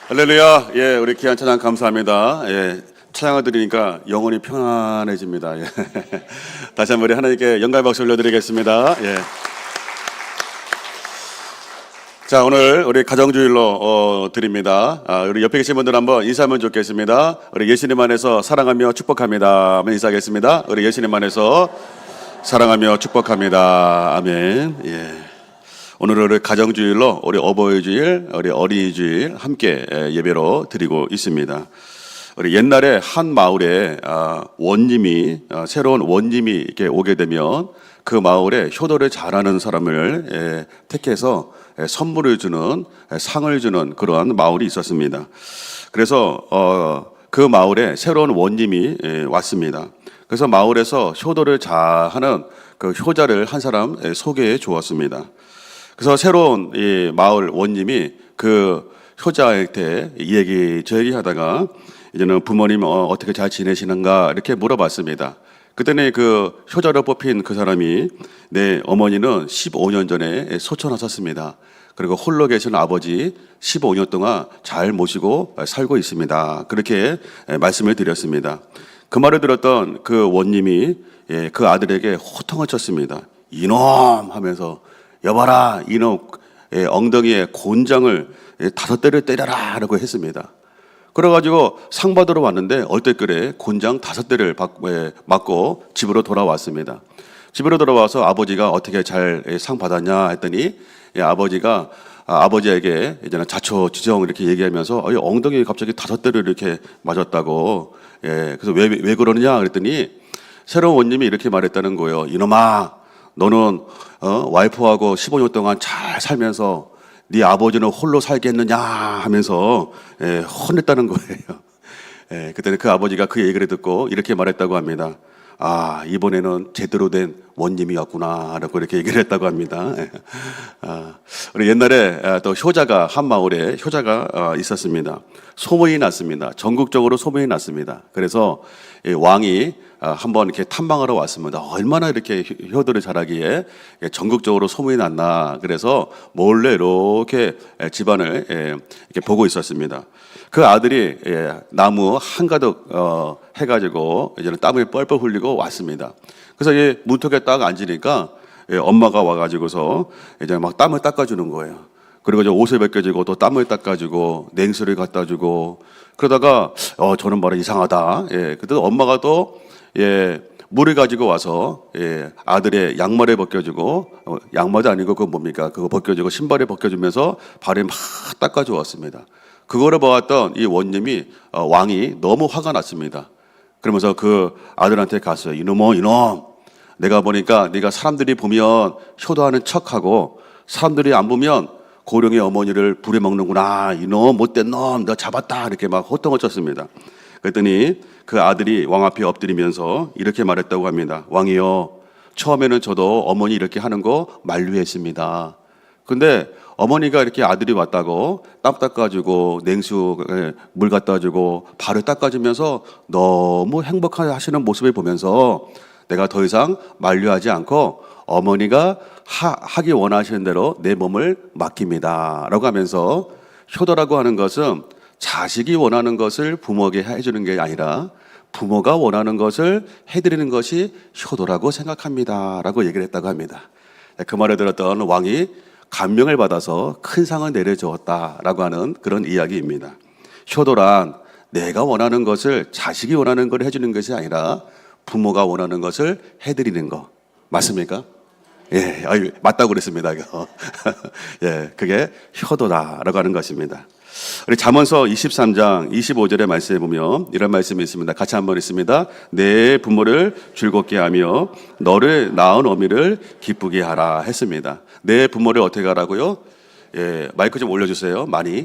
할렐루야. 예, 우리 귀한 찬양 감사합니다. 예, 찬양을 드리니까 영혼이 평안해집니다. 예. 다시 한번 우리 하나님께 영광 박수 올려드리겠습니다. 예. 자, 오늘 우리 가정주일로 드립니다. 우리 옆에 계신 분들 한번 인사하면 좋겠습니다. 우리 예수님 안에서 사랑하며 축복합니다. 한번 인사하겠습니다. 우리 예수님 안에서 사랑하며 축복합니다. 아멘. 예. 오늘은 우리 가정주일로 우리 어버이주일, 우리 어린이주일 함께 예배로 드리고 있습니다. 우리 옛날에 한 마을에 새로운 원님이 이렇게 오게 되면 그 마을에 효도를 잘하는 사람을 택해서 선물을 주는, 상을 주는 그러한 마을이 있었습니다. 그래서 그 마을에 새로운 원님이 왔습니다. 그래서 마을에서 효도를 잘하는 그 효자를 한 사람 소개해 주었습니다. 그래서 새로운 이 마을 원님이 그 효자한테 이 얘기 저 얘기 하다가 이제는 부모님 어떻게 잘 지내시는가 이렇게 물어봤습니다. 그때는 그 효자로 뽑힌 그 사람이 내 어머니는 15년 전에 소천하셨습니다. 그리고 홀로 계신 아버지 15년 동안 잘 모시고 살고 있습니다. 그렇게 말씀을 드렸습니다. 그 말을 들었던 그 원님이 그 아들에게 호통을 쳤습니다. 이놈 하면서 여봐라 이놈 엉덩이에 곤장을 5대를 때려라 라고 했습니다. 그래가지고 상 받으러 왔는데 얼떨결에 곤장 5대를 맞고 집으로 돌아왔습니다. 집으로 돌아와서 아버지가 어떻게 잘 상 받았냐 했더니 아버지가 아버지에게 이제는 자초지종 이렇게 얘기하면서 엉덩이에 갑자기 5대를 이렇게 맞았다고. 그래서 왜 그러느냐 그랬더니 새로운 원님이 이렇게 말했다는 거예요. 이놈아 너는 와이프하고 15년 동안 잘 살면서 네 아버지는 홀로 살겠느냐 하면서 혼냈다는 거예요. 그때는 그 아버지가 그 얘기를 듣고 이렇게 말했다고 합니다. 이번에는 제대로 된 원님이었구나 라고 이렇게 얘기를 했다고 합니다. 우리 옛날에 또 효자가 한 마을에 효자가 있었습니다. 소문이 났습니다. 전국적으로 소문이 났습니다. 그래서 왕이 한번 이렇게 탐방하러 왔습니다. 얼마나 이렇게 효도를 잘하기에 전국적으로 소문이 났나. 그래서 몰래 이렇게 집안을 이렇게 보고 있었습니다. 그 아들이 나무 한가득 해가지고 이제는 땀을 뻘뻘 흘리고 왔습니다. 그래서 문턱에 딱 앉으니까 엄마가 와가지고서 이제 막 땀을 닦아주는 거예요. 그리고 이제 옷을 벗겨주고 또 땀을 닦아주고 냉수를 갖다 주고 그러다가 저는 말은 이상하다. 그때 엄마가 또 물을 가지고 와서 아들의 양말을 벗겨주고 양말도 아니고 그거 뭡니까? 그거 벗겨주고 신발을 벗겨주면서 발을 막 닦아주었습니다. 그거를 보았던 이 원님이 왕이 너무 화가 났습니다. 그러면서 그 아들한테 갔어요. 이놈 내가 보니까 네가 사람들이 보면 효도하는 척하고 사람들이 안 보면 고령의 어머니를 부려먹는구나. 이놈 못된 놈 너 잡았다 이렇게 막 호통을 쳤습니다. 그랬더니 그 아들이 왕 앞에 엎드리면서 이렇게 말했다고 합니다. 왕이요 처음에는 저도 어머니 이렇게 하는 거 만류했습니다. 근데 어머니가 이렇게 아들이 왔다고 땀 닦아주고 냉수 물 갖다 주고 발을 닦아주면서 너무 행복하게 하시는 모습을 보면서 내가 더 이상 만류하지 않고 어머니가 하기 원하시는 대로 내 몸을 맡깁니다 라고 하면서 효도라고 하는 것은 자식이 원하는 것을 부모에게 해주는 게 아니라 부모가 원하는 것을 해드리는 것이 효도라고 생각합니다 라고 얘기를 했다고 합니다. 그 말을 들었던 왕이 감명을 받아서 큰 상을 내려주었다라고 하는 그런 이야기입니다. 효도란 내가 원하는 것을 자식이 원하는 걸 해주는 것이 아니라 부모가 원하는 것을 해드리는 거 맞습니까? 맞다고 그랬습니다. 그게 효도다라고 하는 것입니다. 우리 잠언서 23장 25절의 말씀에 보면 이런 말씀이 있습니다. 같이 한번 읽습니다. 내 부모를 즐겁게 하며 너를 낳은 어미를 기쁘게 하라 했습니다. 내 부모를 어떻게 하라고요? 마이크 좀 올려주세요. 많이.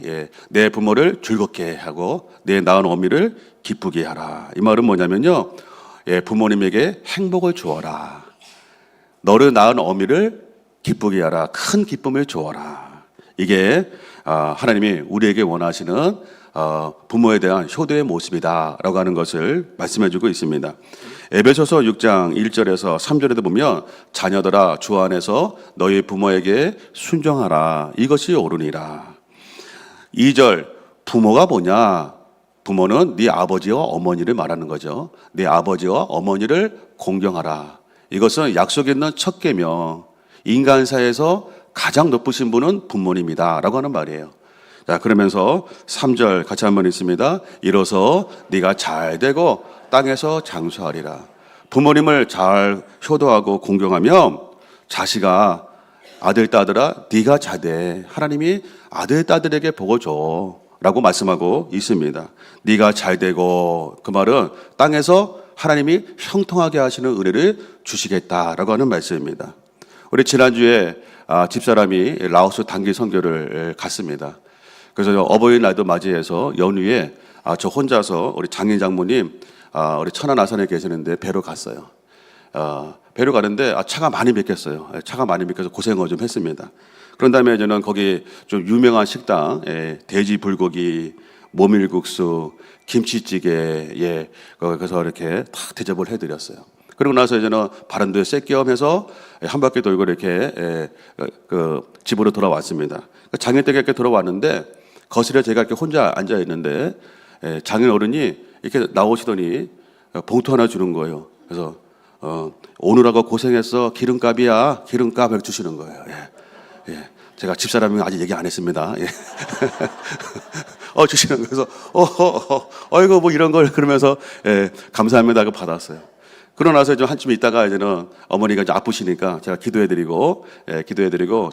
내 부모를 즐겁게 하고 내 낳은 어미를 기쁘게 하라. 이 말은 뭐냐면요. 부모님에게 행복을 주어라. 너를 낳은 어미를 기쁘게 하라. 큰 기쁨을 주어라. 이게 하나님이 우리에게 원하시는 부모에 대한 효도의 모습이다라고 하는 것을 말씀해주고 있습니다. 에베소서 6장 1절에서 3절에도 보면 자녀들아 주 안에서 너희 부모에게 순종하라. 이것이 옳으니라. 2절 부모가 뭐냐? 부모는 네 아버지와 어머니를 말하는 거죠. 네 아버지와 어머니를 공경하라. 이것은 약속 있는 첫 계명. 인간사에서 가장 높으신 분은 부모님이다 라고 하는 말이에요. 자, 그러면서 3절 같이 한번 읽습니다. 이로써 네가 잘 되고 땅에서 장수하리라. 부모님을 잘 효도하고 공경하면 자식아, 아들 딸들아 네가 잘돼. 하나님이 아들 딸들에게 복을 줘 라고 말씀하고 있습니다. 네가 잘 되고, 그 말은 땅에서 하나님이 형통하게 하시는 은혜를 주시겠다라고 하는 말씀입니다. 우리 지난주에 집사람이 라오스 단기 선교를 갔습니다. 그래서 어버이날도 맞이해서 연휴에 저 혼자서 우리 장인 장모님 우리 천안아산에 계시는데 배로 갔어요. 배로 가는데 차가 많이 막혔어요. 차가 많이 막혀서 고생을 좀 했습니다. 그런 다음에 저는 거기 좀 유명한 식당, 돼지 불고기, 모밀국수, 김치찌개, 그래서 이렇게 다 대접을 해드렸어요. 그리고 나서 이제는 바른도에 쐐기엄해서 한 바퀴 돌고 이렇게 집으로 돌아왔습니다. 장인 댁에 이렇게 돌아왔는데 거실에 제가 이렇게 혼자 앉아 있는데 장인 어른이 이렇게 나오시더니 봉투 하나 주는 거예요. 그래서 오늘하고 고생했어. 기름값이야. 기름값을 주시는 거예요. 예. 제가 집사람이 아직 얘기 안 했습니다. 예. 주시는 거예요. 그래서 아이고 뭐 이런 걸 그러면서 감사합니다 하고 받았어요. 그러고 나서 좀 한쯤 있다가 이제는 어머니가 이제 아프시니까 제가 기도해드리고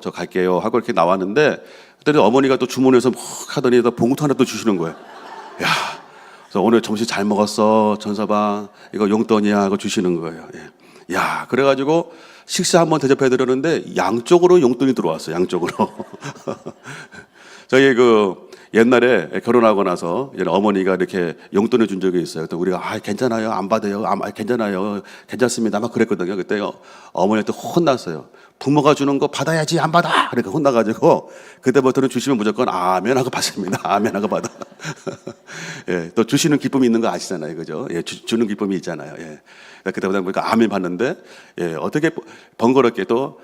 저 갈게요 하고 이렇게 나왔는데 그때 어머니가 또 주문해서 막 하더니 봉투 하나 또 주시는 거예요. 야, 그래서 오늘 점심 잘 먹었어 전서방 이거 용돈이야 하고 주시는 거예요. 예. 야, 그래가지고 식사 한번 대접해드렸는데 양쪽으로 용돈이 들어왔어요. 양쪽으로. 저희 옛날에 결혼하고 나서 어머니가 이렇게 용돈을 준 적이 있어요. 그때 우리가 괜찮아요, 안 받아요, 괜찮아요, 괜찮습니다 막 그랬거든요. 그때 어머니한테 혼났어요. 부모가 주는 거 받아야지 안 받아. 그러니까 혼나가지고 그때부터는 주시면 무조건 아멘 하고 받습니다. 아멘 하고 받아. 예, 또 주시는 기쁨이 있는 거 아시잖아요, 그죠? 예, 주는 기쁨이 있잖아요. 예, 그때부터 보니까 아멘 받는데 어떻게 번거롭게 또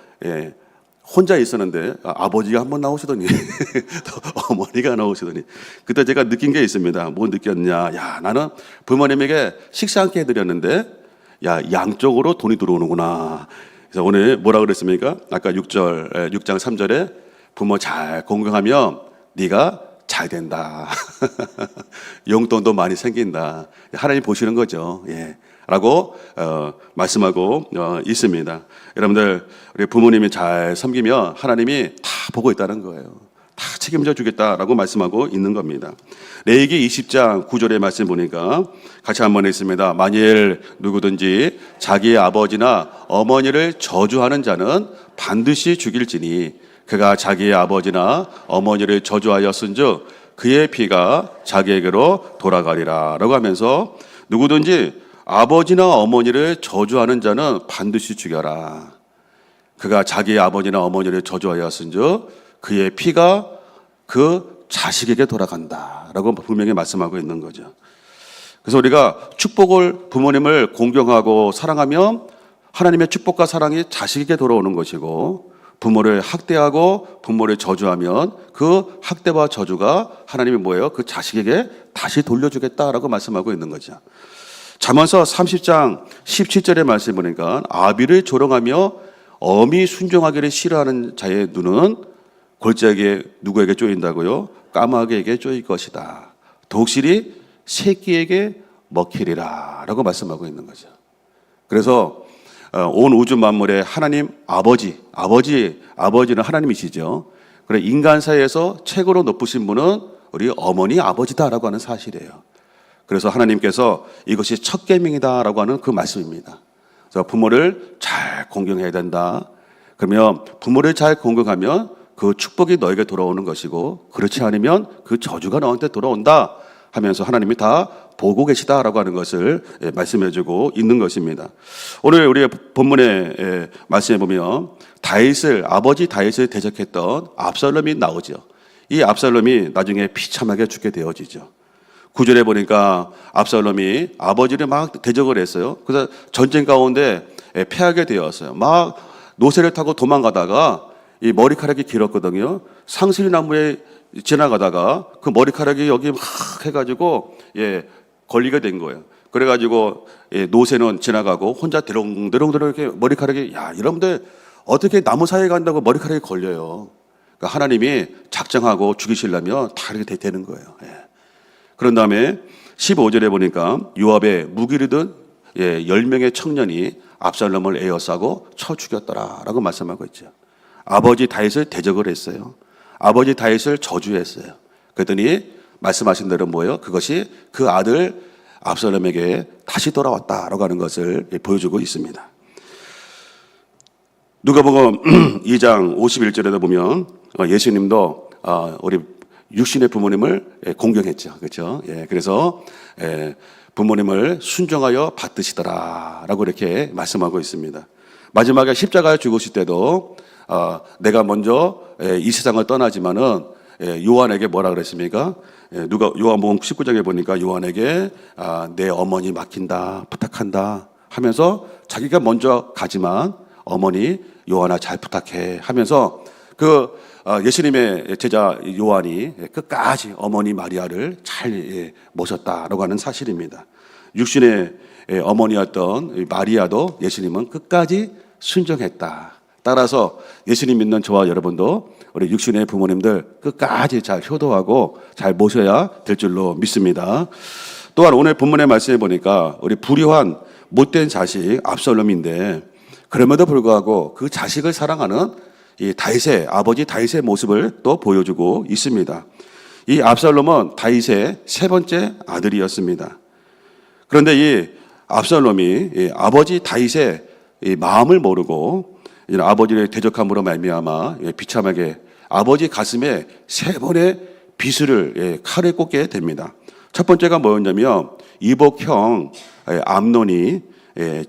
혼자 있었는데 아버지가 한번 나오시더니 또 어머니가 나오시더니 그때 제가 느낀 게 있습니다. 뭐 느꼈냐? 야, 나는 부모님에게 식사 함께 해드렸는데 양쪽으로 돈이 들어오는구나. 그래서 오늘 뭐라 그랬습니까? 아까 6장 3절에 부모 잘 공경하면 네가 잘 된다. 용돈도 많이 생긴다. 하나님 보시는 거죠. 예. 라고 말씀하고 있습니다. 여러분들 우리 부모님이 잘 섬기면 하나님이 다 보고 있다는 거예요. 다 책임져 주겠다라고 말씀하고 있는 겁니다. 레위기 20장 9절의 말씀 보니까 같이 한번 읽습니다. 만일 누구든지 자기의 아버지나 어머니를 저주하는 자는 반드시 죽일지니 그가 자기의 아버지나 어머니를 저주하였은즉 그의 피가 자기에게로 돌아가리라 라고 하면서 누구든지 아버지나 어머니를 저주하는 자는 반드시 죽여라. 그가 자기의 아버지나 어머니를 저주하였은즉 그의 피가 그 자식에게 돌아간다라고 분명히 말씀하고 있는 거죠. 그래서 우리가 축복을 부모님을 공경하고 사랑하면 하나님의 축복과 사랑이 자식에게 돌아오는 것이고 부모를 학대하고 부모를 저주하면 그 학대와 저주가 하나님이 뭐예요? 그 자식에게 다시 돌려주겠다라고 말씀하고 있는 거죠. 잠언서 30장 17절의 말씀 보니까 아비를 조롱하며 어미 순종하기를 싫어하는 자의 눈은 골짜기에 누구에게 쪼인다고요? 까마귀에게 쪼일 것이다. 독실이 새끼에게 먹히리라 라고 말씀하고 있는 거죠. 그래서 온 우주 만물의 하나님 아버지는 하나님이시죠. 그래 인간 사이에서 최고로 높으신 분은 우리 어머니 아버지다라고 하는 사실이에요. 그래서 하나님께서 이것이 첫 계명이다라고 하는 그 말씀입니다. 그래서 부모를 잘 공경해야 된다. 그러면 부모를 잘 공경하면 그 축복이 너에게 돌아오는 것이고 그렇지 않으면 그 저주가 너한테 돌아온다 하면서 하나님이 다 보고 계시다라고 하는 것을 말씀해주고 있는 것입니다. 오늘 우리의 본문의 말씀에 보면 아버지 다윗을 대적했던 압살롬이 나오죠. 이 압살롬이 나중에 비참하게 죽게 되어지죠. 9절에 보니까 압살롬이 아버지를 막 대적을 했어요. 그래서 전쟁 가운데 패하게 되었어요. 막 노새를 타고 도망가다가 이 머리카락이 길었거든요. 상실나무에 지나가다가 그 머리카락이 여기 막 해가지고 걸리게 된 거예요. 그래가지고 노새는 지나가고 혼자 대롱대롱대롱 이렇게 머리카락이 여러분들 어떻게 나무 사이에 간다고 머리카락이 걸려요. 그러니까 하나님이 작정하고 죽이시려면 다 이렇게 되는 거예요. 그런 다음에 15절에 보니까 요압의 무기를 든 10명의 청년이 압살롬을 에워싸고 쳐 죽였더라라고 말씀하고 있죠. 아버지 다윗을 대적을 했어요. 아버지 다윗을 저주했어요. 그랬더니 말씀하신 대로 뭐예요? 그것이 그 아들 압살롬에게 다시 돌아왔다라고 하는 것을 보여주고 있습니다. 누가복음 2장 51절에도 보면 예수님도 우리 육신의 부모님을 공경했죠. 그렇죠? 그래서 부모님을 순종하여 받드시더라라고 이렇게 말씀하고 있습니다. 마지막에 십자가에 죽으실 때도 내가 먼저 이 세상을 떠나지만은 요한에게 뭐라 그랬습니까? 요한복음 19장에 보니까 요한에게 내 어머니 맡긴다, 부탁한다 하면서 자기가 먼저 가지만 어머니 요한아 잘 부탁해 하면서 예수님의 제자 요한이 끝까지 어머니 마리아를 잘 모셨다라고 하는 사실입니다. 육신의 어머니였던 마리아도 예수님은 끝까지 순종했다. 따라서 예수님 믿는 저와 여러분도 우리 육신의 부모님들 끝까지 잘 효도하고 잘 모셔야 될 줄로 믿습니다. 또한 오늘 본문의 말씀에 보니까 우리 불의한 못된 자식 압살롬인데 그럼에도 불구하고 그 자식을 사랑하는 이 다윗의 아버지 다윗의 모습을 또 보여주고 있습니다. 이 압살롬은 다윗의 세 번째 아들이었습니다. 그런데 이 압살롬이 아버지 다윗의 마음을 모르고 아버지의 대적함으로 말미암아 비참하게 아버지 가슴에 세 번의 비수를 칼에 꽂게 됩니다. 첫 번째가 뭐였냐면 이복형 암논이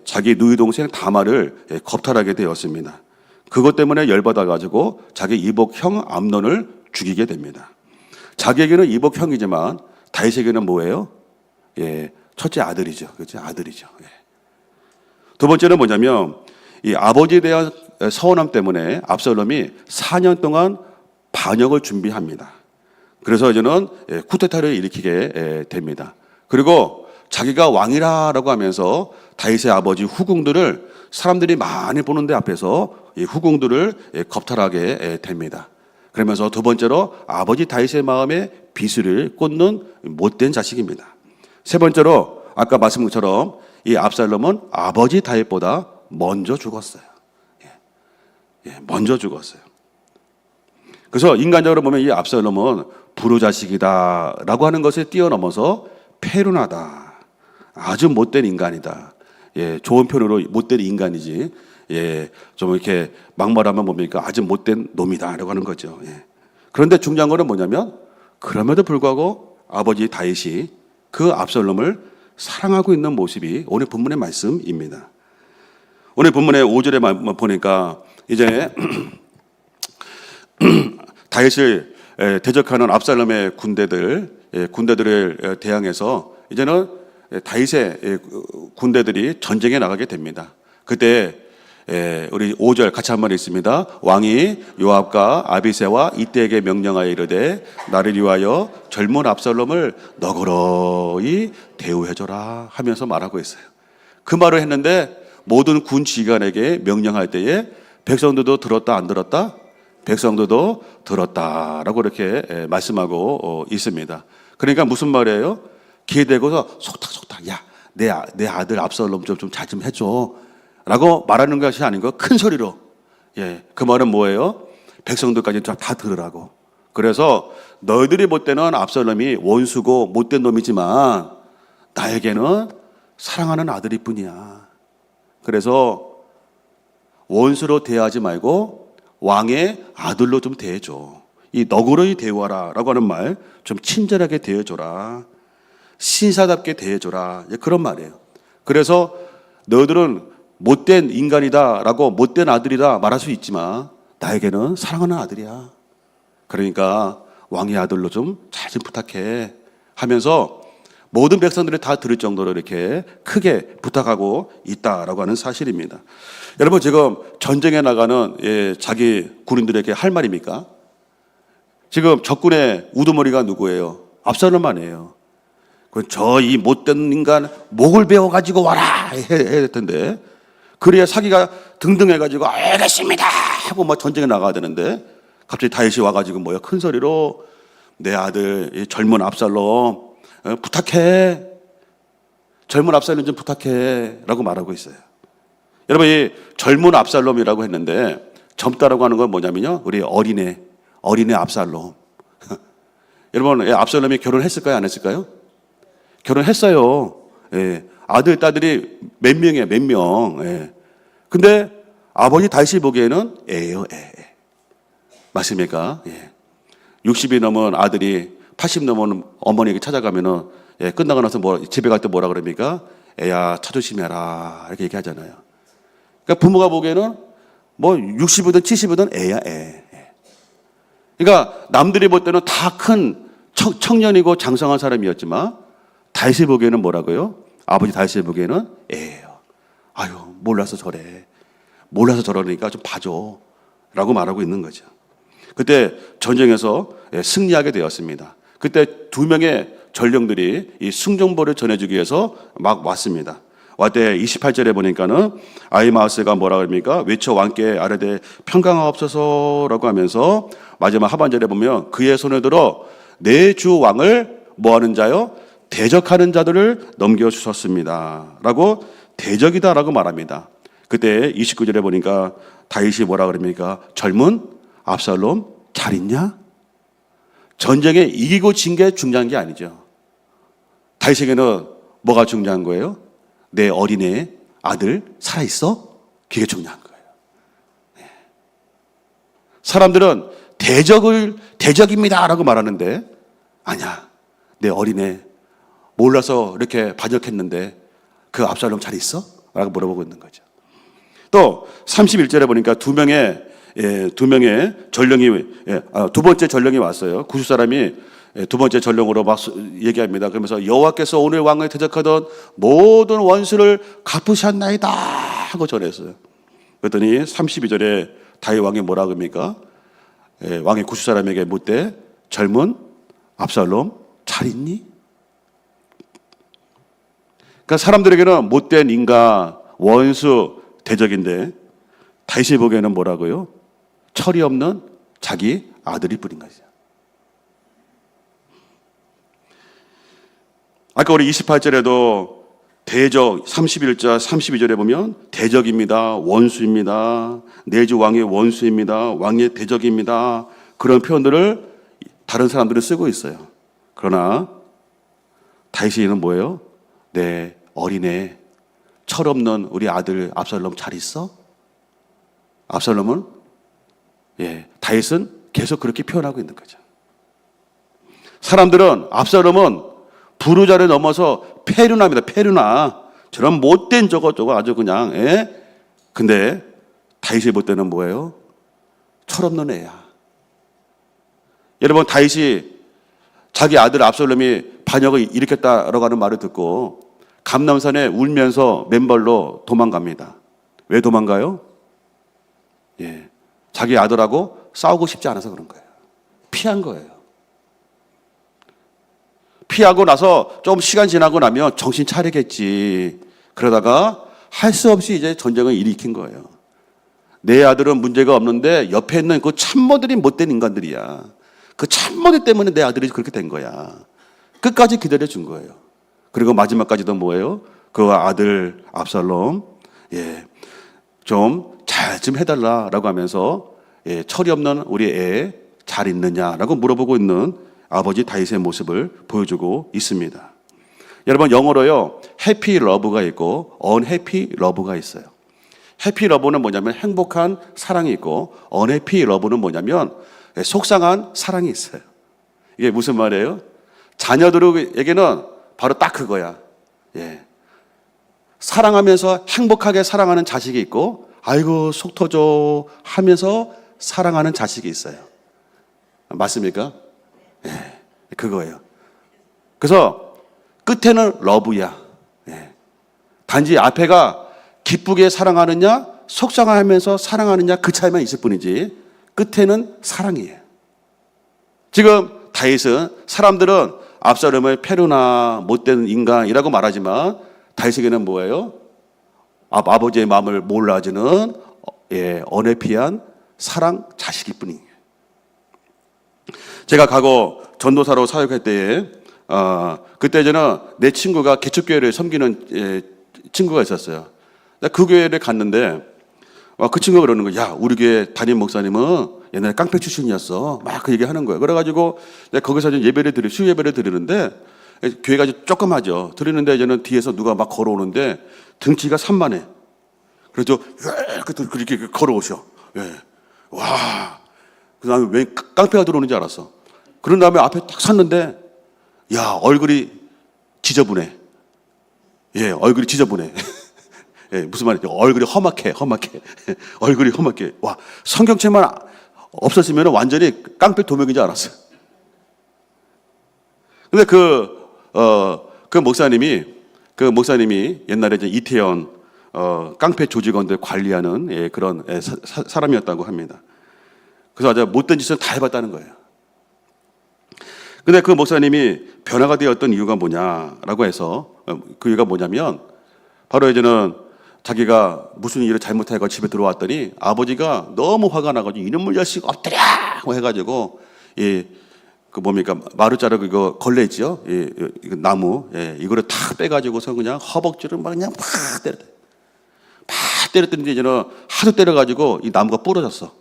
자기 누이 동생 다말을 겁탈하게 되었습니다. 그것 때문에 열받아가지고 자기 이복형 암논을 죽이게 됩니다. 자기에게는 이복형이지만 다윗에게는 뭐예요? 첫째 아들이죠. 그렇죠? 아들이죠. 두 번째는 뭐냐면 이 아버지에 대한 서운함 때문에 압살롬이 4년 동안 반역을 준비합니다. 그래서 이제는 쿠데타를 일으키게 됩니다. 그리고 자기가 왕이라고 하면서 다윗의 아버지 후궁들을 사람들이 많이 보는데 앞에서 이 후궁들을 겁탈하게 됩니다. 그러면서 두 번째로 아버지 다윗의 마음에 비수를 꽂는 못된 자식입니다. 세 번째로 아까 말씀한 것처럼 이 압살롬은 아버지 다윗보다 먼저 죽었어요. 먼저 죽었어요. 그래서 인간적으로 보면 이 압살롬은 불효자식이다라고 하는 것을 뛰어넘어서 패륜하다. 아주 못된 인간이다. 좋은 표현으로 못된 인간이지. 좀 이렇게 막말하면 뭡니까? 아주 못된 놈이다라고 하는 거죠. 그런데 중요한 거는 뭐냐면 그럼에도 불구하고 아버지 다윗이 그 압살롬을 사랑하고 있는 모습이 오늘 본문의 말씀입니다. 오늘 본문의 5절에 보니까 이제 다윗을 대적하는 압살롬의 군대들을 대항해서 이제는 다윗의 군대들이 전쟁에 나가게 됩니다. 그때 우리 5절 같이 한번 읽습니다. 왕이 요압과 아비새와 이때에게 명령하여 이르되 나를 위하여 젊은 압살롬을 너그러이 대우해줘라 하면서 말하고 있어요. 그 말을 했는데 모든 군 지휘관에게 명령할 때에 백성들도 들었다 안 들었다? 백성들도 들었다라고 이렇게 말씀하고 있습니다. 그러니까 무슨 말이에요? 귀에 대고서 속닥속닥 야 내 아들 압살롬 좀 잘 좀 해줘 라고 말하는 것이 아닌 거 큰 소리로. 그 말은 뭐예요? 백성들까지 다 들으라고. 그래서 너희들이 볼 때는 압살롬이 원수고 못된 놈이지만 나에게는 사랑하는 아들일 뿐이야. 그래서 원수로 대하지 말고 왕의 아들로 좀 대해줘. 이 너그러이 대우하라 라고 하는 말, 좀 친절하게 대해줘라. 신사답게 대해줘라. 그런 말이에요. 그래서 너희들은 못된 인간이다 라고 못된 아들이다 말할 수 있지만 나에게는 사랑하는 아들이야. 그러니까 왕의 아들로 좀 잘 좀 부탁해 하면서 모든 백성들이 다 들을 정도로 이렇게 크게 부탁하고 있다라고 하는 사실입니다. 여러분 지금 전쟁에 나가는 자기 군인들에게 할 말입니까? 지금 적군의 우두머리가 누구예요? 압살롬 아니에요. 저 이 못된 인간 목을 베어가지고 와라 해야 될 텐데, 그래야 사기가 등등해가지고 알겠습니다 하고 막 전쟁에 나가야 되는데, 갑자기 다윗이 와가지고 뭐야, 큰 소리로 내 아들 이 젊은 압살롬 부탁해, 젊은 압살롬 좀 부탁해 라고 말하고 있어요. 여러분, 이 젊은 압살롬이라고 했는데 젊다라고 하는 건 뭐냐면요, 우리 어린애 압살롬. 여러분, 압살롬이 결혼했을까요, 안 했을까요? 결혼했어요. 예. 아들, 딸들이 몇 명이에요, 몇 명. 예. 근데 아버지 다윗이 보기에는 애예요, 애. 맞습니까? 예. 60이 넘은 아들이 80 넘은 어머니에게 찾아가면은, 예, 끝나고 나서 집에 갈 때 뭐라 그럽니까? 애야, 차 조심해라. 이렇게 얘기하잖아요. 그러니까 부모가 보기에는 60이든 70이든 애야, 애. 그러니까 남들이 볼 때는 다 큰 청년이고 장성한 사람이었지만, 다윗이 보기에는 뭐라고요? 아버지 다윗이 보기에는 애예요. 아유, 몰라서 저래. 몰라서 저러니까 좀 봐줘. 라고 말하고 있는 거죠. 그때 전쟁에서 승리하게 되었습니다. 그때 2명의 전령들이 이 승정보를 전해주기 위해서 막 왔습니다. 왔대 28절에 보니까는 아히마아스가 뭐라 그럽니까? 외쳐 왕께 아뢰되 평강하옵소서라고 하면서, 마지막 하반절에 보면 그의 손에 들어 내 주 왕을 뭐하는 자요? 대적하는 자들을 넘겨주셨습니다 라고, 대적이다 라고 말합니다. 그때 29절에 보니까 다윗이 뭐라 그럽니까? 젊은 압살롬 잘 있냐? 전쟁에 이기고 진 게 중요한 게 아니죠. 다윗에게는 뭐가 중요한 거예요? 내 어린애 아들 살아있어? 그게 중요한 거예요. 네. 사람들은 대적입니다 라고 말하는데, 아니야, 내 어린애 몰라서 이렇게 반역했는데 그 압살롬 잘 있어? 라고 물어보고 있는 거죠. 또 31절에 보니까 두 명의 전령이, 두 번째 전령이 왔어요. 구스 사람이 두 번째 전령으로 막 얘기합니다. 그러면서 여호와께서 오늘 왕을 대적하던 모든 원수를 갚으셨나이다 하고 전했어요. 그랬더니 32절에 다윗 왕이 뭐라 그럽니까? 왕이 구스 사람에게 묻되 젊은 압살롬 잘 있니? 그러니까 사람들에게는 못된 인간, 원수, 대적인데 다윗이 보기에는 뭐라고요? 철이 없는 자기 아들이 뿐인 거죠. 아까 우리 28절에도 대적, 31절, 32절에 보면 대적입니다, 원수입니다, 내주 왕의 원수입니다, 왕의 대적입니다, 그런 표현들을 다른 사람들은 쓰고 있어요. 그러나 다윗이는 뭐예요? 내 어린애, 철없는 우리 아들 압살롬 잘 있어? 압살롬은, 다윗은 계속 그렇게 표현하고 있는 거죠. 사람들은 압살롬은 부르자를 넘어서 페류나입니다. 페류나. 저런 못된 저거 아주 그냥, 근데 다윗이 볼 때는 뭐예요? 철없는 애야. 여러분, 다윗이 자기 아들 압살롬이 반역을 일으켰다라고 하는 말을 듣고 감람산에 울면서 맨발로 도망갑니다. 왜 도망가요? 자기 아들하고 싸우고 싶지 않아서 그런 거예요. 피한 거예요. 피하고 나서 좀 시간 지나고 나면 정신 차리겠지. 그러다가 할 수 없이 이제 전쟁을 일으킨 거예요. 내 아들은 문제가 없는데 옆에 있는 그 참모들이 못된 인간들이야. 그 참모들 때문에 내 아들이 그렇게 된 거야. 끝까지 기다려준 거예요. 그리고 마지막까지도 뭐예요? 그 아들 압살롬, 좀 잘 좀 해달라라고 하면서, 철이 없는 우리 애 잘 있느냐라고 물어보고 있는 아버지 다윗의 모습을 보여주고 있습니다. 여러분, 영어로요, 해피 러브가 있고 언해피 러브가 있어요. 해피 러브는 뭐냐면 행복한 사랑이 있고, 언해피 러브는 뭐냐면 속상한 사랑이 있어요. 이게 무슨 말이에요? 자녀들에게는 바로 딱 그거야. 사랑하면서 행복하게 사랑하는 자식이 있고, 아이고 속 터져 하면서 사랑하는 자식이 있어요. 맞습니까? 그거예요. 그래서 끝에는 러브야. 단지 앞에가 기쁘게 사랑하느냐, 속상하면서 사랑하느냐, 그 차이만 있을 뿐이지 끝에는 사랑이에요. 지금 다윗은 사람들은 압살롬을 페루나 못된 인간이라고 말하지만 다윗에게는 뭐예요? 아버지의 마음을 몰라주는 언에 피한 사랑 자식일 뿐이에요. 제가 과거 전도사로 사역할 때에 그때 저는 내 친구가 개척교회를 섬기는 친구가 있었어요. 그 교회를 갔는데 그 친구가 그러는 거야. 야, 우리 교회 담임 목사님은 옛날에 깡패 출신이었어. 막 그 얘기하는 거예요. 그래가지고 내가 거기서 수요 예배를 드리는데 교회가 조그마죠. 드리는데 저는 뒤에서 누가 막 걸어오는데 등치가 산만해. 그래서 그렇게 걸어오셔. 예. 와. 그 다음에 왜 깡패가 들어오는 줄 알았어. 그런 다음에 앞에 딱 섰는데, 야, 얼굴이 지저분해. 예, 얼굴이 지저분해. 예, 무슨 말이죠? 얼굴이 험악해. 얼굴이 험악해. 와, 성경책만 없었으면 완전히 깡패 도명인 줄 알았어요. 근데 그 목사님이 옛날에 이제 이태원, 깡패 조직원들 관리하는 그런 사람이었다고 합니다. 그래서 아주 못된 짓을 다 해봤다는 거예요. 근데 그 목사님이 변화가 되었던 이유가 뭐냐라고 해서 그 이유가 뭐냐면 바로 이제는 자기가 무슨 일을 잘못해서 집에 들어왔더니 아버지가 너무 화가 나가지고 이놈의 자식 엎드려 해가지고 그 뭡니까 마루자루 이거 걸레 있죠? 이거 나무 이거를 탁 빼가지고서 그냥 허벅지를 막 그냥 팍 때렸더니 이제는 하도 때려가지고 이 나무가 부러졌어.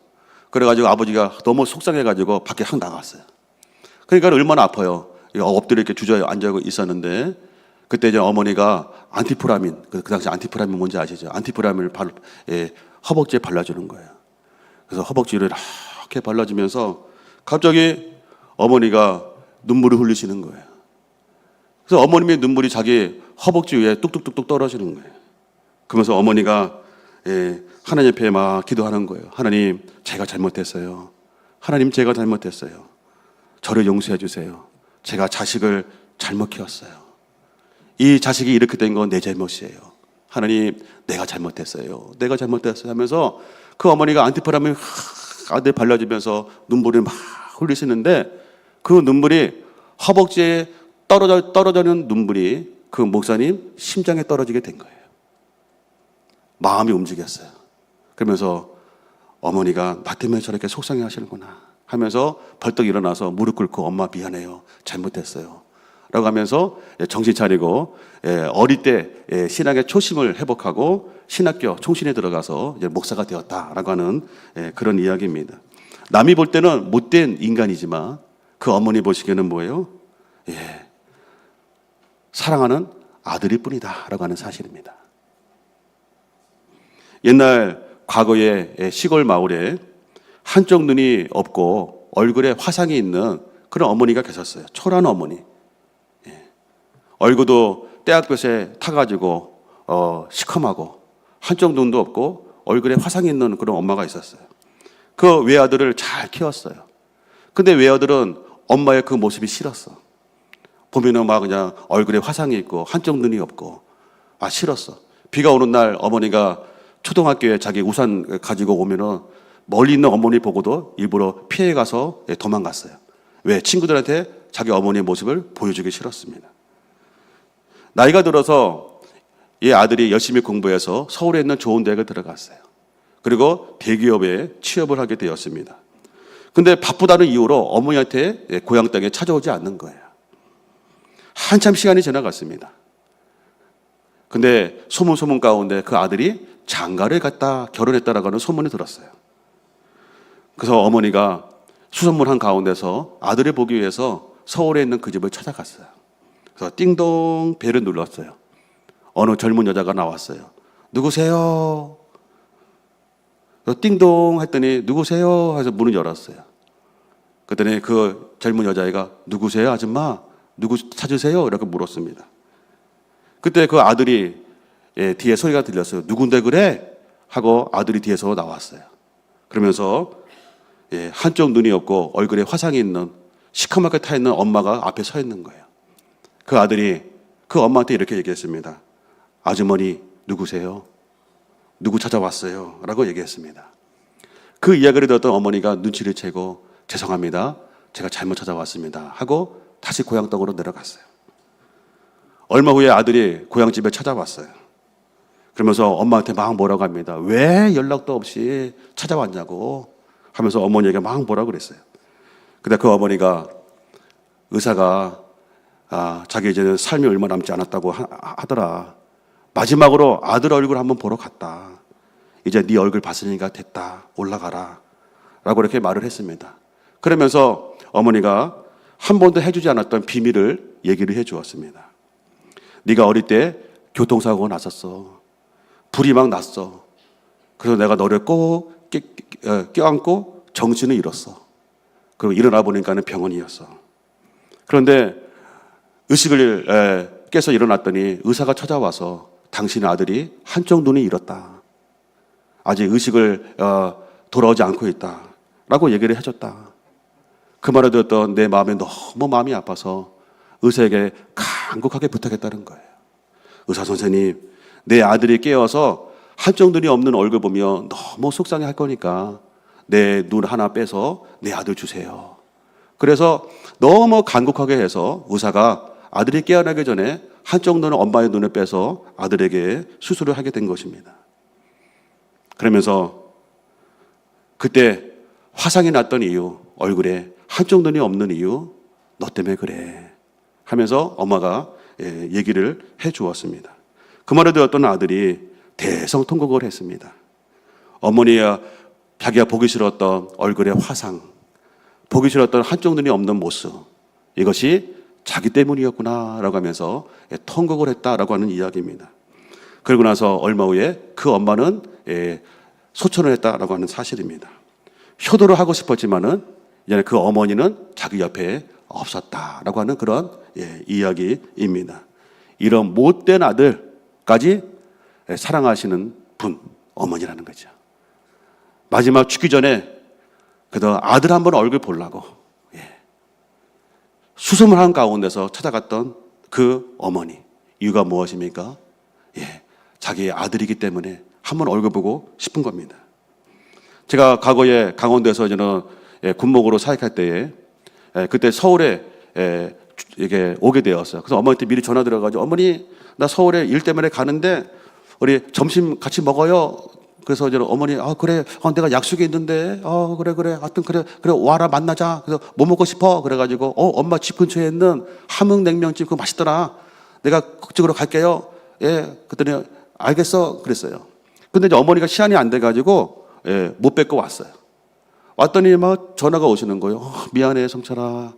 그래가지고 아버지가 너무 속상해가지고 밖에 확 나갔어요. 그러니까 얼마나 아파요. 엎드려 이렇게 주저앉아 있었는데 그때 이제 어머니가 안티프라민, 그 당시 안티프라민 뭔지 아시죠? 안티프라민을 허벅지에 발라주는 거예요. 그래서 허벅지를 이렇게 발라주면서 갑자기 어머니가 눈물을 흘리시는 거예요. 그래서 어머님의 눈물이 자기 허벅지 위에 뚝뚝뚝뚝 떨어지는 거예요. 그러면서 어머니가 하나님 앞에 막 기도하는 거예요. 하나님, 제가 잘못했어요. 하나님, 제가 잘못했어요. 저를 용서해 주세요. 제가 자식을 잘못 키웠어요. 이 자식이 이렇게 된 건 내 잘못이에요. 하나님, 내가 잘못했어요. 내가 잘못했어요 하면서 그 어머니가 안티프라민을 아들 발라주면서 눈물을 막 흘리시는데 그 눈물이 허벅지에 떨어지는 눈물이 그 목사님 심장에 떨어지게 된 거예요. 마음이 움직였어요. 그러면서 어머니가 나 때문에 저렇게 속상해 하시는구나 하면서 벌떡 일어나서 무릎 꿇고 엄마 미안해요. 잘못했어요. 라고 하면서 정신 차리고 어릴 때 신앙의 초심을 회복하고 신학교 총신에 들어가서 목사가 되었다라고 하는 그런 이야기입니다. 남이 볼 때는 못된 인간이지만 그 어머니 보시기에는 뭐예요? 사랑하는 아들일 뿐이다 라고 하는 사실입니다. 옛날 과거의 시골 마을에 한쪽 눈이 없고 얼굴에 화상이 있는 그런 어머니가 계셨어요. 초라한 어머니. 얼굴도 떼약볕에 타가지고 시커하고 한쪽 눈도 없고 얼굴에 화상이 있는 그런 엄마가 있었어요. 그 외아들을 잘 키웠어요. 근데 외아들은 엄마의 그 모습이 싫었어. 보면은 막 그냥 얼굴에 화상이 있고 한쪽 눈이 없고 싫었어. 비가 오는 날 어머니가 초등학교에 자기 우산 가지고 오면은 멀리 있는 어머니 보고도 일부러 피해 가서 도망갔어요. 왜? 친구들한테 자기 어머니의 모습을 보여주기 싫었습니다. 나이가 들어서 이 아들이 열심히 공부해서 서울에 있는 좋은 대학을 들어갔어요. 그리고 대기업에 취업을 하게 되었습니다. 근데 바쁘다는 이유로 어머니한테 고향 땅에 찾아오지 않는 거예요. 한참 시간이 지나갔습니다. 근데 소문 가운데 그 아들이 장가를 갔다 결혼했다라고 하는 소문이 들었어요. 그래서 어머니가 수소문한 가운데서 아들을 보기 위해서 서울에 있는 그 집을 찾아갔어요. 그래서 띵동 벨을 눌렀어요. 어느 젊은 여자가 나왔어요. 누구세요? 띵동 했더니 누구세요? 해서 문을 열었어요. 그랬더니 그 젊은 여자애가 누구세요 아줌마? 누구 찾으세요? 이렇게 물었습니다. 그때 그 아들이 뒤에 소리가 들렸어요. 누군데 그래? 하고 아들이 뒤에서 나왔어요. 그러면서 한쪽 눈이 없고 얼굴에 화상이 있는 시커멓게 타 있는 엄마가 앞에 서 있는 거예요. 그 아들이 그 엄마한테 이렇게 얘기했습니다. 아주머니 누구세요? 누구 찾아왔어요? 라고 얘기했습니다. 그 이야기를 들었던 어머니가 눈치를 채고 죄송합니다. 제가 잘못 찾아왔습니다 하고 다시 고향 땅으로 내려갔어요. 얼마 후에 아들이 고향집에 찾아왔어요. 그러면서 엄마한테 막 뭐라고 합니다. 왜 연락도 없이 찾아왔냐고 하면서 어머니에게 막 뭐라고 그랬어요. 근데 그 어머니가 의사가 자기 이제는 삶이 얼마 남지 않았다고 하더라. 마지막으로 아들 얼굴 한번 보러 갔다. 이제 네 얼굴 봤으니까 됐다. 올라가라. 라고 이렇게 말을 했습니다. 그러면서 어머니가 한 번도 해주지 않았던 비밀을 얘기를 해 주었습니다. 네가 어릴 때 교통사고가 났었어. 불이 막 났어. 그래서 내가 너를 꼭 껴안고 정신을 잃었어. 그리고 일어나 보니까는 병원이었어. 그런데 의식을 깨서 일어났더니 의사가 찾아와서 당신의 아들이 한쪽 눈이 잃었다. 아직 의식을 돌아오지 않고 있다. 라고 얘기를 해줬다. 그 말을 듣던 내 마음이 너무 마음이 아파서 의사에게 간곡하게 부탁했다는 거예요. 의사 선생님, 내 아들이 깨어서 한쪽 눈이 없는 얼굴 보며 너무 속상해 할 거니까 내 눈 하나 빼서 내 아들 주세요. 그래서 너무 간곡하게 해서 의사가 아들이 깨어나기 전에 한쪽 눈을 엄마의 눈을 빼서 아들에게 수술을 하게 된 것입니다. 그러면서 그때 화상이 났던 이유, 얼굴에 한쪽 눈이 없는 이유, 너 때문에 그래 하면서 엄마가 얘기를 해 주었습니다. 그 말을 들었던 아들이 대성통곡을 했습니다. 어머니야, 자기가 보기 싫었던 얼굴의 화상, 보기 싫었던 한쪽 눈이 없는 모습, 이것이 자기 때문이었구나라고 하면서 통곡을 했다라고 하는 이야기입니다. 그러고 나서 얼마 후에 그 엄마는 소천을 했다라고 하는 사실입니다. 효도를 하고 싶었지만은 이제 그 어머니는 자기 옆에 없었다라고 하는 그런 이야기입니다. 이런 못된 아들까지 사랑하시는 분, 어머니라는 거죠. 마지막 죽기 전에 그래도 아들 한번 얼굴 보려고 수습을 하는 가운데서 찾아갔던 그 어머니. 이유가 무엇입니까? 자기의 아들이기 때문에 한번 얼굴 보고 싶은 겁니다. 제가 과거에 강원도에서 저는 군목으로 사역할 때에 그때 서울에 이게 오게 되었어요. 그래서 어머니한테 미리 전화 드려가지고 어머니 나 서울에 일 때문에 가는데 우리 점심 같이 먹어요. 그래서 저는 어머니 그래 내가 약속이 있는데 그래 하여튼 그래 와라 만나자. 그래서 뭐 먹고 싶어? 그래가지고 엄마 집 근처에 있는 함흥냉면집 그거 맛있더라. 내가 그쪽으로 갈게요. 그랬더니 알겠어 그랬어요. 근데 이제 어머니가 시간이 안 돼가지고 못 뵙고 왔어요. 왔더니 막 전화가 오시는 거예요. 미안해 성철아.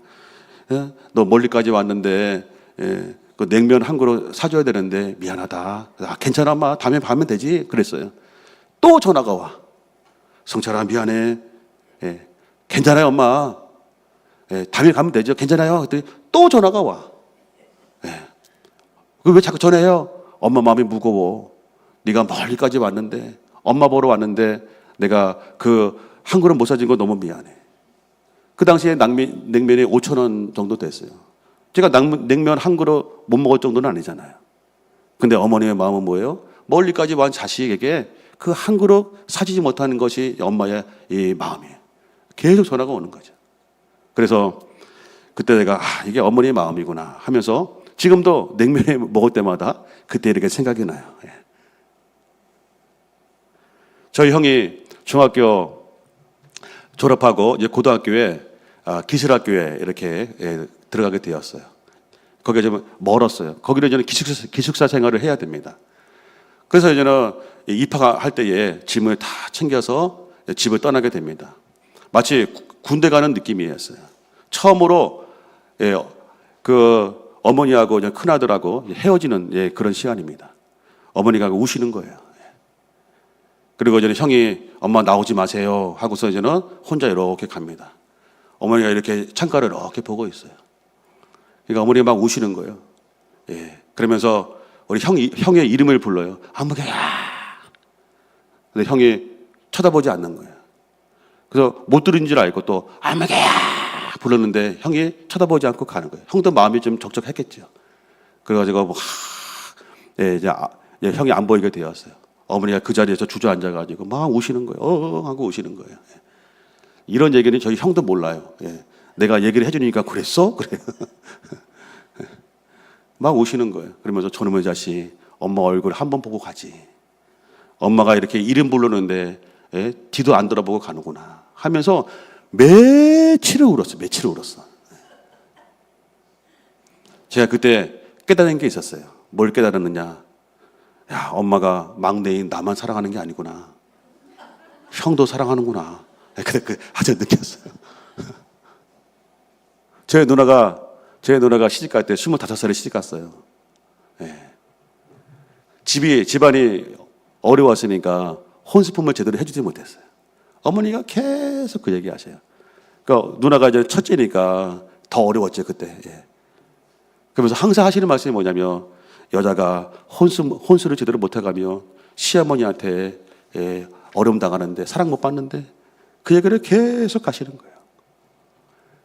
너 멀리까지 왔는데 그 냉면 한 그릇 사줘야 되는데 미안하다. 괜찮아 엄마 다음에 가면 되지 그랬어요. 또 전화가 와. 성철아 미안해. 괜찮아요 엄마. 다음에 가면 되죠. 괜찮아요. 그랬더니 또 전화가 와. 왜 자꾸 전화해요? 엄마 마음이 무거워. 네가 멀리까지 왔는데 엄마 보러 왔는데 내가 그 한 그릇 못 사준 거 너무 미안해. 그 당시에 냉면이 5,000원 정도 됐어요. 제가 냉면 한 그릇 못 먹을 정도는 아니잖아요. 근데 어머니의 마음은 뭐예요? 멀리까지 온 자식에게 그 한 그릇 사주지 못하는 것이 엄마의 이 마음이에요. 계속 전화가 오는 거죠. 그래서 그때 내가 이게 어머니의 마음이구나 하면서 지금도 냉면 먹을 때마다 그때 이렇게 생각이 나요. 저희 형이 중학교 졸업하고 이제 고등학교에 기술학교에 이렇게 들어가게 되었어요. 거기가 좀 멀었어요. 거기를 저는 기숙사 생활을 해야 됩니다. 그래서 이제는 입학할 때에 짐을 다 챙겨서 집을 떠나게 됩니다. 마치 군대 가는 느낌이었어요. 처음으로 그 어머니하고 큰 아들하고 헤어지는 그런 시간입니다. 어머니가 우시는 거예요. 그리고 이제 형이 엄마 나오지 마세요 하고서 이제는 혼자 이렇게 갑니다. 어머니가 이렇게 창가를 이렇게 보고 있어요. 그러니까 어머니가 막 우시는 거예요. 그러면서 우리 형의 이름을 불러요. 아무개야. 근데 형이 쳐다보지 않는 거예요. 그래서 못 들은 줄 알고 또 아무개야 불렀는데 형이 쳐다보지 않고 가는 거예요. 형도 마음이 좀 적적했겠죠. 그래가지고 이제 형이 안 보이게 되었어요. 어머니가 그 자리에서 주저앉아가지고 막 우시는 거예요. 하고 우시는 거예요. 이런 얘기는 저희 형도 몰라요. 내가 얘기를 해주니까 그랬어? 그래. 막 우시는 거예요. 그러면서 저놈의 자식, 엄마 얼굴 한번 보고 가지. 엄마가 이렇게 이름 부르는데 뒤도 안 돌아보고 가는구나 하면서 며칠을 울었어. 며칠을 울었어. 제가 그때 깨달은 게 있었어요. 뭘 깨달았느냐. 야, 엄마가 막내인 나만 사랑하는 게 아니구나. 형도 사랑하는구나. 근데 아주 느꼈어요. 제 누나가 시집갈 때 25살에 시집갔어요. 예. 집안이 어려웠으니까 혼수품을 제대로 해주지 못했어요. 어머니가 계속 그 얘기 하세요. 그러니까 누나가 이제 첫째니까 더 어려웠죠, 그때. 예. 그러면서 항상 하시는 말씀이 뭐냐면, 여자가 혼수를 제대로 못해가면 시어머니한테 어려움 당하는데, 사랑 못 받는데, 그 얘기를 계속 하시는 거예요.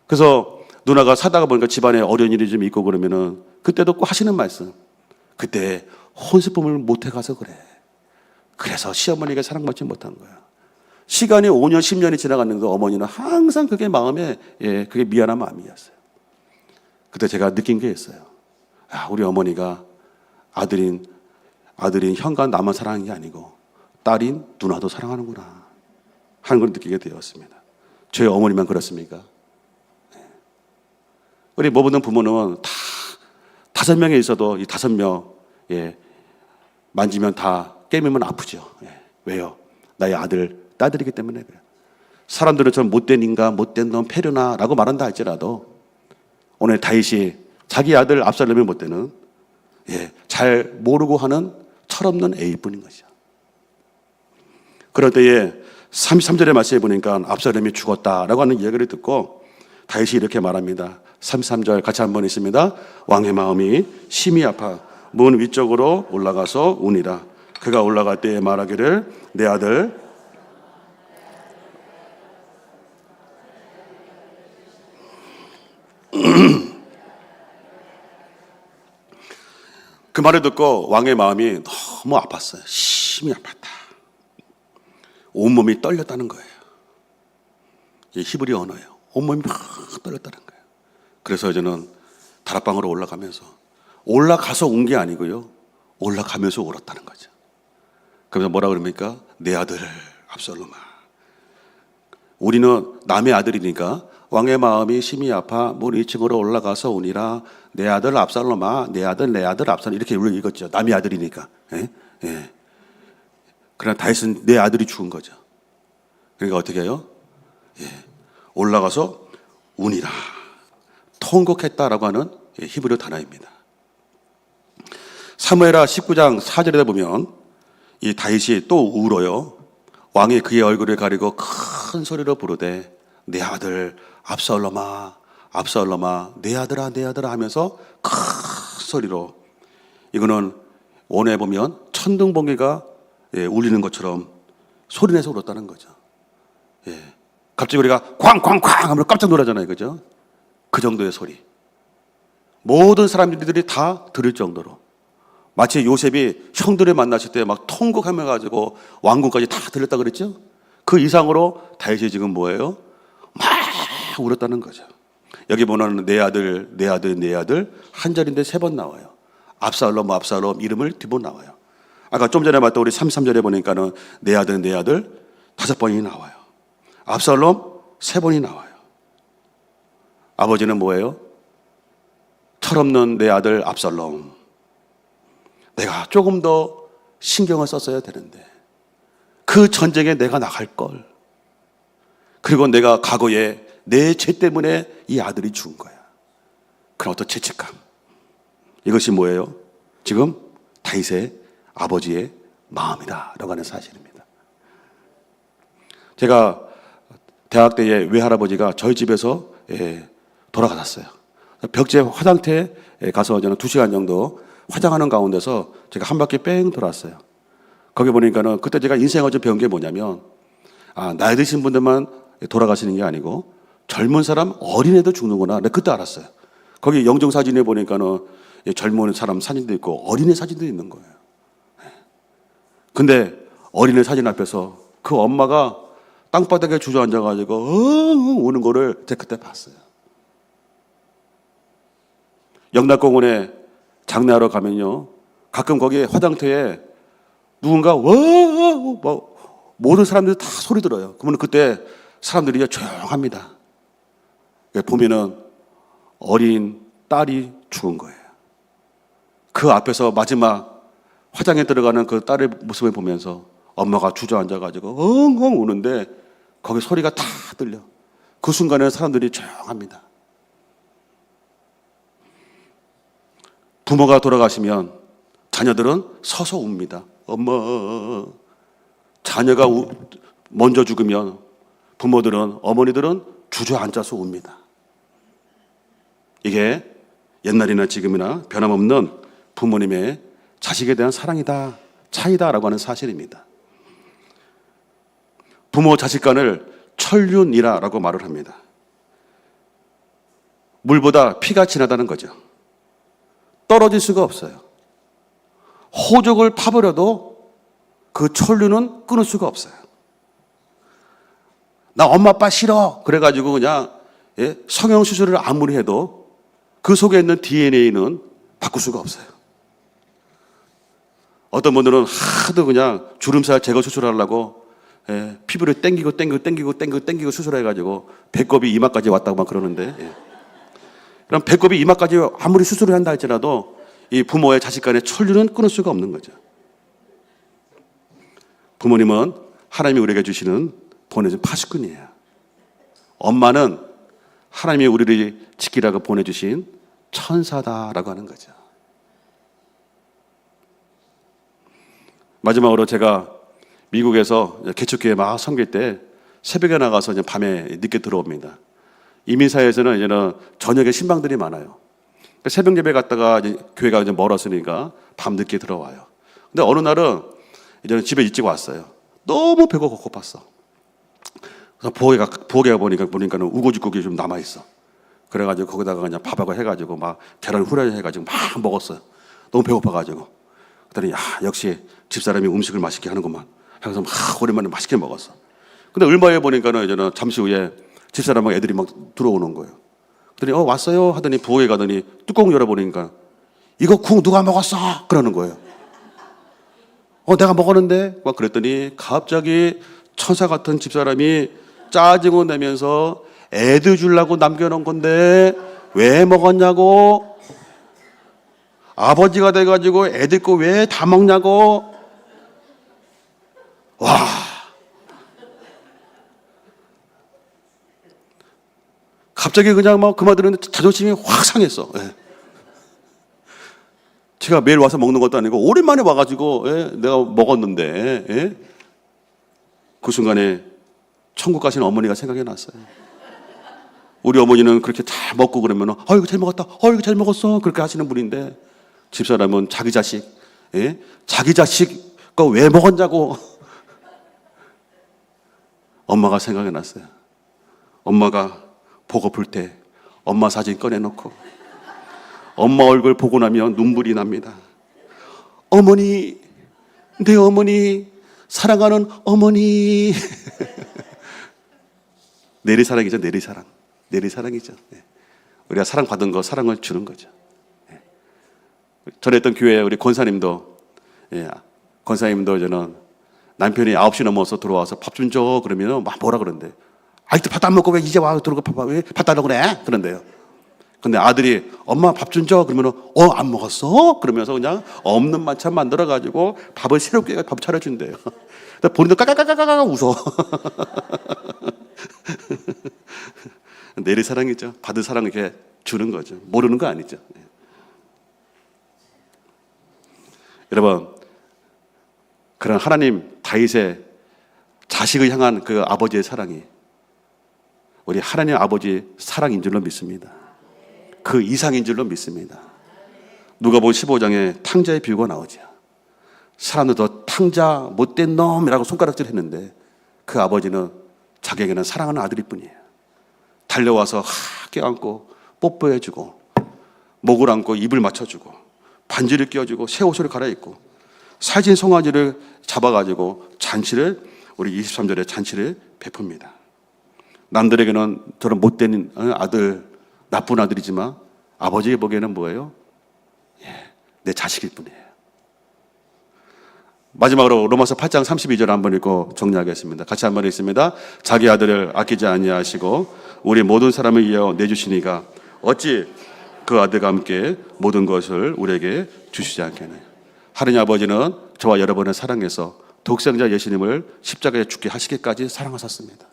그래서 누나가 사다가 보니까 집안에 어려운 일이 좀 있고 그러면은, 그때도 꼭 하시는 말씀. 그때 혼수품을 못해가서 그래. 그래서 시어머니가 사랑받지 못한 거야. 시간이 5년, 10년이 지나갔는데 어머니는 항상 그게 마음에, 그게 미안한 마음이었어요. 그때 제가 느낀 게 있어요. 아, 우리 어머니가 아들인 형과 나만 사랑하는 게 아니고 딸인 누나도 사랑하는구나 하는 걸 느끼게 되었습니다. 저희 어머니만 그렇습니까? 우리 모든 부모는 다 5명에 있어도 이 5명 만지면 다 깨물면 아프죠. 왜요? 나의 아들, 딸들이기 때문에 그래요. 사람들은 전 못된 인간, 못된 놈, 패류나라고 말한다 할지라도 오늘 다윗이 자기 아들 압살롬이 못되는 잘 모르고 하는 철없는 애일뿐인 것이죠. 그럴 때에 33절의 말씀에 보니까 압살롬이 죽었다라고 하는 이야기를 듣고 다윗이 이렇게 말합니다. 33절 같이 한번 있습니다. 왕의 마음이 심히 아파 문 위쪽으로 올라가서 우니라. 그가 올라갈 때에 말하기를 내 아들 그 말을 듣고 왕의 마음이 너무 아팠어요. 심히 아팠다. 온몸이 떨렸다는 거예요. 이 히브리 언어예요. 온몸이 막 떨렸다는 거예요. 그래서 저는 다락방으로 올라가서 운 게 아니고요. 올라가면서 울었다는 거죠. 그래서 뭐라 그럽니까? 내 아들 압살롬아. 우리는 남의 아들이니까 왕의 마음이 심히 아파 문 2층으로 올라가서 우니라. 내 아들 압살롬아, 내 아들 압살롬 이렇게 읽었죠. 남의 아들이니까. 그러나 다윗은 내 아들이 죽은 거죠. 그러니까 어떻게 해요? 올라가서 우니라. 통곡했다라고 하는 히브리 단어입니다. 사무엘하 19장 4절에 보면 이 다윗이 또 울어요. 왕이 그의 얼굴을 가리고 큰 소리로 부르되 내 아들 압살롬아, 압살롬아, 내 아들아, 내 아들아 하면서 큰 소리로. 이거는 원에 보면 천둥번개가 울리는 것처럼 소리내서 울었다는 거죠. 갑자기 우리가 쾅쾅쾅 하면 깜짝 놀라잖아요, 그죠? 그 정도의 소리. 모든 사람들이 다 들을 정도로. 마치 요셉이 형들을 만났을 때 막 통곡하며 가지고 왕궁까지 다 들렸다 그랬죠? 그 이상으로 다윗이 지금 뭐예요? 막 울었다는 거죠. 여기 보면 내 아들, 내 아들, 내 아들 한 자리인데 3번 나와요. 압살롬, 압살롬 이름을 뒤번 나와요. 아까 좀 전에 봤던 우리 33절에 보니까는 내 아들, 내 아들 5번이 나와요. 압살롬 3번이 나와요. 아버지는 뭐예요? 철없는 내 아들 압살롬. 내가 조금 더 신경을 썼어야 되는데 그 전쟁에 내가 나갈 걸. 그리고 내가 과거에 내 죄 때문에 이 아들이 죽은 거야. 그런 어떤 죄책감. 이것이 뭐예요? 지금 다윗의 아버지의 마음이다라고 하는 사실입니다. 제가 대학 때에 외할아버지가 저희 집에서 돌아가셨어요. 벽제 화장터에 가서 저는 2시간 정도 화장하는 가운데서 제가 한 바퀴 뺑 돌았어요. 거기 보니까는 그때 제가 인생을 좀 배운 게 뭐냐면, 나이 드신 분들만 돌아가시는 게 아니고 젊은 사람, 어린애도 죽는구나. 내가 그때 알았어요. 거기 영정사진에 보니까는 젊은 사람 사진도 있고 어린애 사진도 있는 거예요. 근데 어린애 사진 앞에서 그 엄마가 땅바닥에 주저앉아가지고 우는 거를 제가 그때 봤어요. 영락공원에 장례하러 가면요, 가끔 거기에 화장터에 누군가 모든 사람들이 다 소리 들어요. 그러면 그때 사람들이 조용합니다. 보면은 어린 딸이 죽은 거예요. 그 앞에서 마지막 화장에 들어가는 그 딸의 모습을 보면서 엄마가 주저앉아가지고 엉엉 우는데 거기 소리가 다 들려. 그 순간에 사람들이 조용합니다. 부모가 돌아가시면 자녀들은 서서 웁니다. 엄마. 자녀가 먼저 죽으면 부모들은, 어머니들은 주저앉아서 웁니다. 이게 옛날이나 지금이나 변함없는 부모님의 자식에 대한 사랑이다, 차이다라고 하는 사실입니다. 부모 자식 간을 천륜이라고 말을 합니다. 물보다 피가 진하다는 거죠. 떨어질 수가 없어요. 호적을 파버려도 그 천륜은 끊을 수가 없어요. 나 엄마 아빠 싫어 그래가지고 그냥 성형수술을 아무리 해도 그 속에 있는 DNA는 바꿀 수가 없어요. 어떤 분들은 하도 그냥 주름살 제거 수술하려고 피부를 땡기고 수술해가지고 배꼽이 이마까지 왔다고 막 그러는데, 그럼 배꼽이 이마까지 아무리 수술을 한다 할지라도 이 부모의 자식 간의 천륜은 끊을 수가 없는 거죠. 부모님은 하나님이 우리에게 보내준 파수꾼이에요. 엄마는 하나님이 우리를 지키라고 보내주신 천사다라고 하는 거죠. 마지막으로 제가 미국에서 개척교회 막 섬길 때 새벽에 나가서 이제 밤에 늦게 들어옵니다. 이민사회에서는 이제는 저녁에 신방들이 많아요. 새벽 예배 갔다가 이제 교회가 이제 멀었으니까 밤 늦게 들어와요. 근데 어느 날은 이제는 집에 일찍 왔어요. 너무 배가 고팠어. 그래서 부엌에 보니까는 우거지국이 좀 남아 있어. 그래가지고 거기다가 그냥 밥하고 해가지고 막 계란 후라이 해가지고 막 먹었어요. 너무 배고파가지고. 그랬더니 역시 집사람이 음식을 맛있게 하는구만. 그래서 막 오랜만에 맛있게 먹었어. 근데 얼마 후에 보니까는 이제는 잠시 후에 집사람하고 애들이 막 들어오는 거예요. 그랬더니 왔어요 하더니 부엌에 가더니 뚜껑 열어보니까 이거 국 누가 먹었어? 그러는 거예요. 내가 먹었는데? 막 그랬더니 갑자기 천사 같은 집사람이 짜증을 내면서 애들 주려고 남겨놓은 건데 왜 먹었냐고, 아버지가 돼가지고 애들 거 왜 다 먹냐고. 와, 갑자기 그냥 막 그 말 들었는데 자존심이 확 상했어. 제가 매일 와서 먹는 것도 아니고 오랜만에 와가지고 내가 먹었는데 그 순간에 천국 가신 어머니가 생각이 났어요. 우리 어머니는 그렇게 잘 먹고 그러면 아이고 잘 먹었다, 아이고 잘 먹었어 그렇게 하시는 분인데, 집사람은 자기 자식 거 왜 먹었냐고. 엄마가 생각이 났어요. 엄마가 보고플 때 엄마 사진 꺼내놓고 엄마 얼굴 보고 나면 눈물이 납니다. 어머니, 내 어머니, 사랑하는 어머니. 내리사랑이죠, 내리사랑. 내리사랑이죠. 우리가 사랑받은 거, 사랑을 주는 거죠. 전에 했던 교회 우리 권사님도 저는 남편이 9시 넘어서 들어와서 밥 좀 줘 그러면 막 뭐라 그러는데, 아직도 밥도 안 먹고 왜 이제 와 들어가 왜 밥 달라고 그래? 그런데요. 근데 아들이 엄마 밥 좀 줘 그러면 안 먹었어? 그러면서 그냥 없는 반찬 만들어 가지고 밥을 새롭게 밥 차려준대요. 본인도 까까까까까 웃어. 내리 사랑이죠. 받은 사랑 이렇게 주는 거죠. 모르는 거 아니죠. 여러분, 그런 하나님 다윗의 자식을 향한 그 아버지의 사랑이 우리 하나님 아버지의 사랑인 줄로 믿습니다. 그 이상인 줄로 믿습니다. 누가복음 15장에 탕자의 비유가 나오죠. 사람들 더 탕자 못된 놈이라고 손가락질 했는데 그 아버지는 자기에게는 사랑하는 아들일 뿐이에요. 달려와서 껴안고 뽀뽀해주고 목을 안고 입을 맞춰주고 반지를 끼워주고 새 옷을 갈아입고 살찐 송아지를 잡아가지고 잔치를, 우리 23절에 잔치를 베풉니다. 남들에게는 저런 못된 아들, 나쁜 아들이지만 아버지가 보기에는 뭐예요? 내 자식일 뿐이에요. 마지막으로 로마서 8장 32절 한번 읽고 정리하겠습니다. 같이 한번 읽습니다. 자기 아들을 아끼지 아니하시고 우리 모든 사람을 위하여 내주시니가 어찌 그 아들과 함께 모든 것을 우리에게 주시지 않겠느냐. 하느님 아버지는 저와 여러분을 사랑해서 독생자 예수님을 십자가에 죽게 하시기까지 사랑하셨습니다.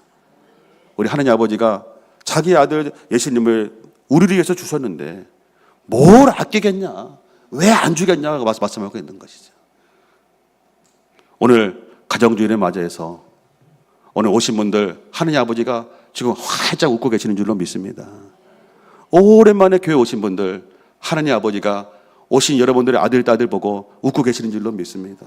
우리 하느님 아버지가 자기 아들 예수님을 우리를 위해서 주셨는데 뭘 아끼겠냐, 왜 안 주겠냐고 말씀하고 있는 것이죠. 오늘 가정주일을 맞이해서 오늘 오신 분들 하느님 아버지가 지금 활짝 웃고 계시는 줄로 믿습니다. 오랜만에 교회 오신 분들 하느님 아버지가 오신 여러분들의 아들, 딸들 보고 웃고 계시는 줄로 믿습니다.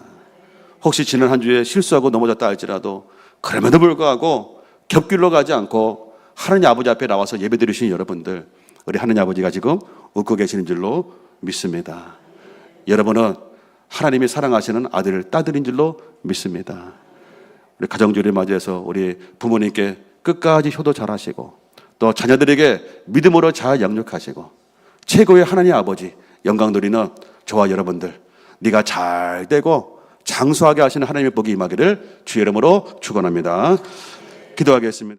혹시 지난 한 주에 실수하고 넘어졌다 할지라도 그럼에도 불구하고 겹길로 가지 않고 하느님 아버지 앞에 나와서 예배드리신 여러분들, 우리 하느님 아버지가 지금 웃고 계시는 줄로 믿습니다. 여러분은 하나님이 사랑하시는 아들, 딸들인 줄로 믿습니다. 우리 가정주일을 맞이해서 우리 부모님께 끝까지 효도 잘하시고 또 자녀들에게 믿음으로 잘 양육하시고 최고의 하나님 아버지 영광 누리는 저와 여러분들, 네가 잘 되고 장수하게 하시는 하나님의 복이 임하기를 주의 이름으로 축원합니다. 기도하겠습니다.